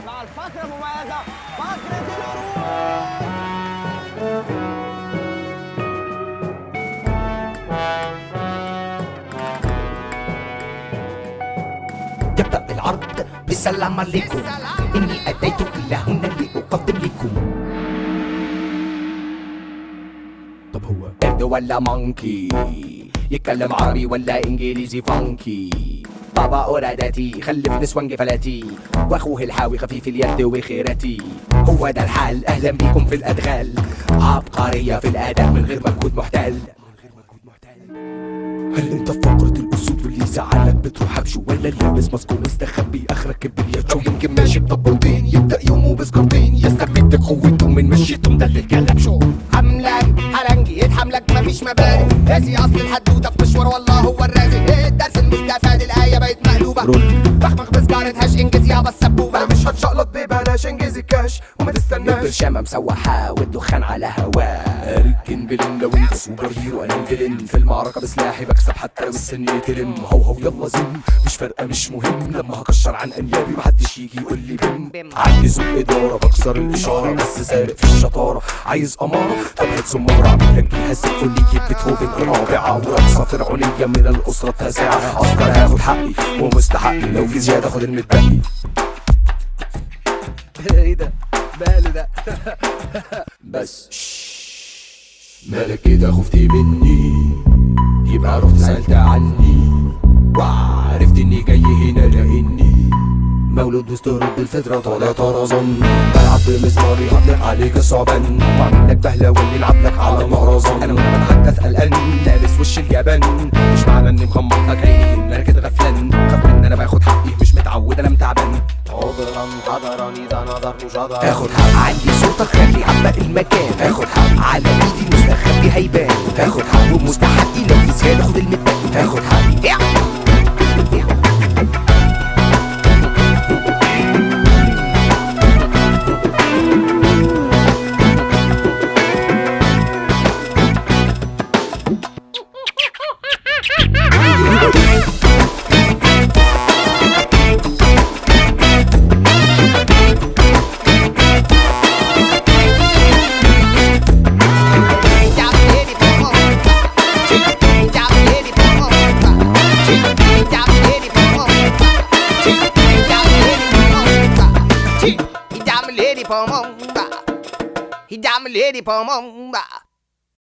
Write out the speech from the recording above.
مع الفقرة المميزة فقرة العروض. يبدأ العرض بالسلام عليكم، إني أتيت إلى هنا لأقدم لكم. طب هو قرد ولا مونكي؟ يتكلم عربي ولا إنجليزي فانكي؟ بابا أورادتي خلف نسوان جفلاتي، وأخوه الحاوي خفيف اليد وخيرتي. هو ده الحال، أهلا بيكم في الأدغال، عبقرية في الأداء من غير مجهود محتل. هل انت في فقرة الاسود واللي زعلك بتروح بشو، ولا لابس ماسك ومستخبي اخرك كبريات؟ شو يمكن ماشي بطبلتين يبدأ يومه بسكرتين، يستفيد قوته من مشيته ده اللي اتكلم شو. حملك حلنجي يتحملك مفيش مبادئ، راسي اصل الحدوته بتشور والله هو الرازق. الدرس المستفاد الايه بقت مقلوبه، بخبخ بسجارة هاش انجز يابا السبوبه. انا مش هتشقلط ببلاش، انجز الكاش وما تستناش. البرشامه مسوحه والدخان على هواه، اركن بلين لو انت سوبر هيرو انا الفيلن. في المعركه بسلاحي بكسب حتى لو السن يترم. هو يلا زم مش فارقه مش مهم، لما هكشر عن انيابي محدش يجي يقول لي بم. عندي ذوق اداره بكسر الاشاره، بس سارق في الشطاره. عايز اماره طب هات سماره، اعمل لك بيها سيمفونيه بيتهوفن الرابعه، ورقصه فرعونيه من الاسره التاسعه. اصلا هاخد حقي ومستحقي، لو في زياده خد المتبقي. ايه ده ماله ده؟ بس مالك كده خفتي مني؟ يبقى رحت سألت عني، وعرفت اني جاي هنا لاني مولود مستورد بالفطرة طالع طرزان. بلعب بمسماري هطلق عليك الصعبان، واعمل لك بهلة واللي يلعب لك على مهرزان. انا وانا بتحدث قلقان لابس وش اليابان، مش معنى اني مغمض لك عيني ان انا كده غفلان. خاف من انا باخد حقي مش متعود انا متعبان. عذرا حضرني ده نظرته جدر، اخد حق عندي صوتك خلي عبق المكان. اخد حق على ايدي مستخبي هيبان. اخد حق ومستحقي لو في زيادة خد المتبقي. اخد حقي He got me lady for mumba.